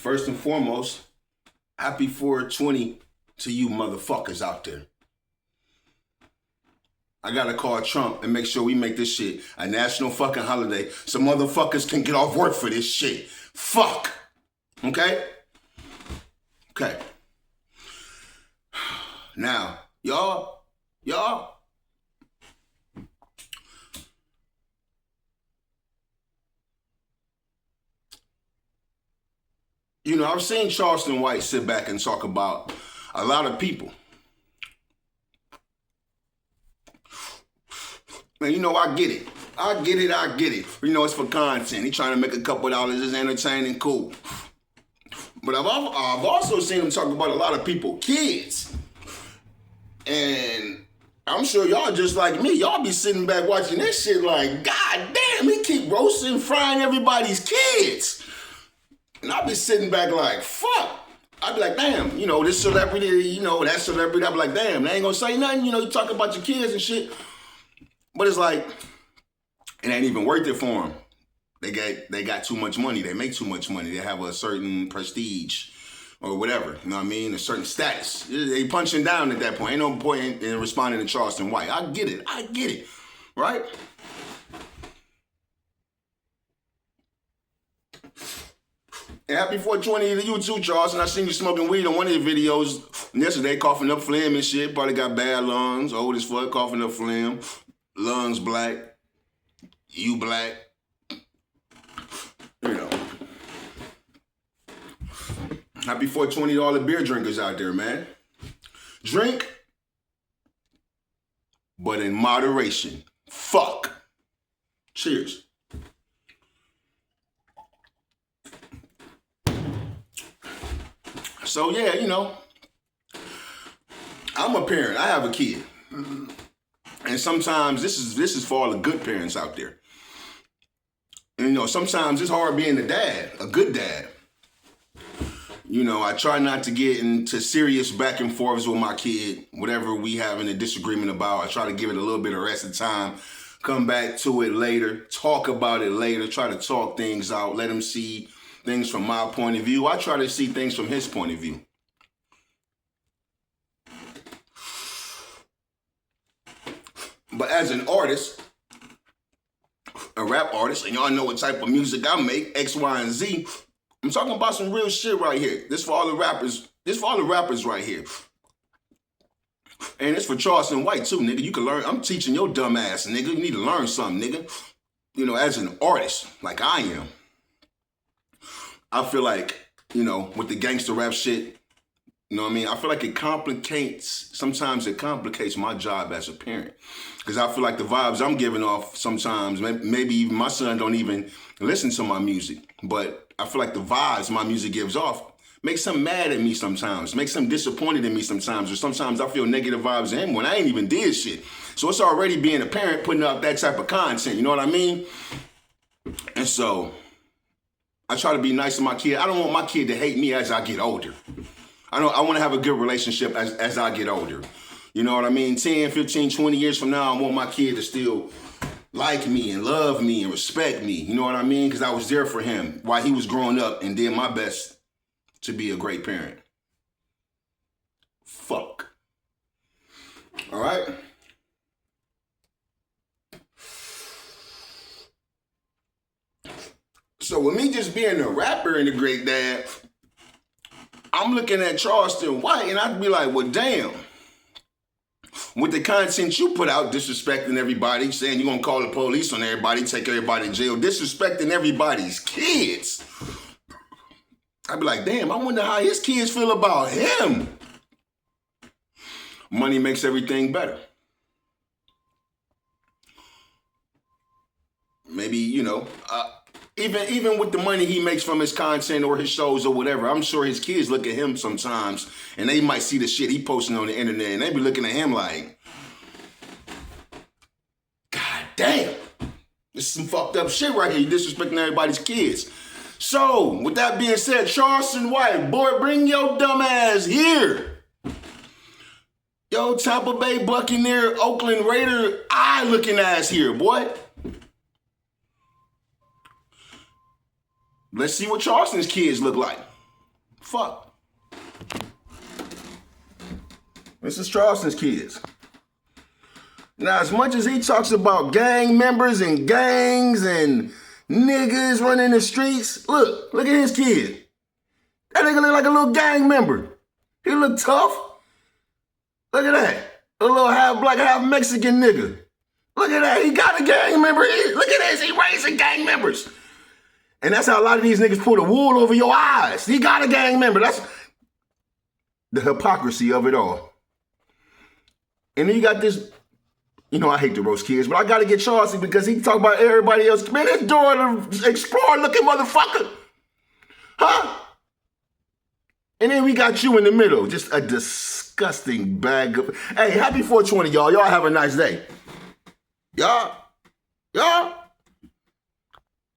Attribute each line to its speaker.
Speaker 1: First and foremost, happy 420 to you motherfuckers out there. I gotta call Trump and make sure we make this shit a national fucking holiday so motherfuckers can get off work for this shit. Fuck. Okay? Okay. Now, y'all, you know, I've seen Charleston White sit back and talk about a lot of people. Man, you know, I get it. I get it. You know, it's for content. He trying to make a couple dollars. It's entertaining, cool. But I've also seen him talk about a lot of people, kids. And I'm sure y'all just like me. Y'all be sitting back watching this shit like, God damn, he keep roasting, frying everybody's kids. And I'll be sitting back like, fuck. I'd be like, damn, you know, this celebrity, you know, that celebrity. I'd be like, damn, they ain't gonna say nothing. You know, you talk about your kids and shit. But it's like, it ain't even worth it for them. They got too much money. They make too much money. They have a certain prestige or whatever. You know what I mean? A certain status. They punching down at that point. Ain't no point in responding to Charleston White. I get it. Right? And happy 420 to you too, Charleston. I seen you smoking weed on one of your videos yesterday, coughing up phlegm and shit. Probably got bad lungs, old as fuck, coughing up phlegm. Lungs black. You black. You know. Happy 420 to all the beer drinkers out there, man. Drink, but in moderation. Fuck. Cheers. So yeah, you know, I'm a parent. I have a kid. And sometimes this is for all the good parents out there. And, you know, sometimes it's hard being a good dad. You know, I try not to get into serious back and forths with my kid, whatever we having a disagreement about. I try to give it a little bit of rest of time, come back to it later, talk about it later, try to talk things out, let him see things from my point of view. I try to see things from his point of view. But as an artist, a rap artist, and y'all know what type of music I make, X, Y, and Z, I'm talking about some real shit right here. This for all the rappers. This for all the rappers right here. And it's for Charleston White too, nigga. You can learn. I'm teaching your dumb ass, nigga. You need to learn something, nigga. You know, as an artist, like I am, I feel like, you know, with the gangster rap shit, you know what I mean? I feel like sometimes it complicates my job as a parent. Because I feel like the vibes I'm giving off sometimes, maybe even my son don't even listen to my music. But I feel like the vibes my music gives off makes him mad at me sometimes, makes him disappointed in me sometimes, or sometimes I feel negative vibes in him when I ain't even did shit. So it's already being a parent putting out that type of content, you know what I mean? And so I try to be nice to my kid. I don't want my kid to hate me as I get older. I want to have a good relationship as I get older. You know what I mean? 10, 15, 20 years from now, I want my kid to still like me and love me and respect me. You know what I mean? Because I was there for him while he was growing up and did my best to be a great parent. Fuck. All right? So with me just being a rapper and a great dad, I'm looking at Charleston White and I'd be like, well, damn. With the content you put out, disrespecting everybody, saying you're going to call the police on everybody, take everybody to jail, disrespecting everybody's kids. I'd be like, damn, I wonder how his kids feel about him. Money makes everything better. Maybe, you know, even with the money he makes from his content or his shows or whatever, I'm sure his kids look at him sometimes and they might see the shit he posting on the internet and they be looking at him like, God damn, this is some fucked up shit right here. You disrespecting everybody's kids. So, with that being said, Charleston White, boy, bring your dumb ass here. Yo, Tampa Bay Buccaneer, Oakland Raider, eye looking ass here, boy. Let's see what Charleston's kids look like. Fuck. This is Charleston's kids. Now, as much as he talks about gang members and gangs and niggas running the streets, look at his kid. That nigga look like a little gang member. He look tough. Look at that. A little half black, half Mexican nigga. Look at that. He got a gang member. Look at this. He raising gang members. And that's how a lot of these niggas pull the wool over your eyes. He got a gang member. That's the hypocrisy of it all. And then you got this, you know, I hate to roast kids, but I got to get Charleston because he talk about everybody else. Man, this door to explore looking motherfucker. Huh? And then we got you in the middle. Just a disgusting bag of... Hey, happy 420, y'all. Y'all have a nice day. Y'all.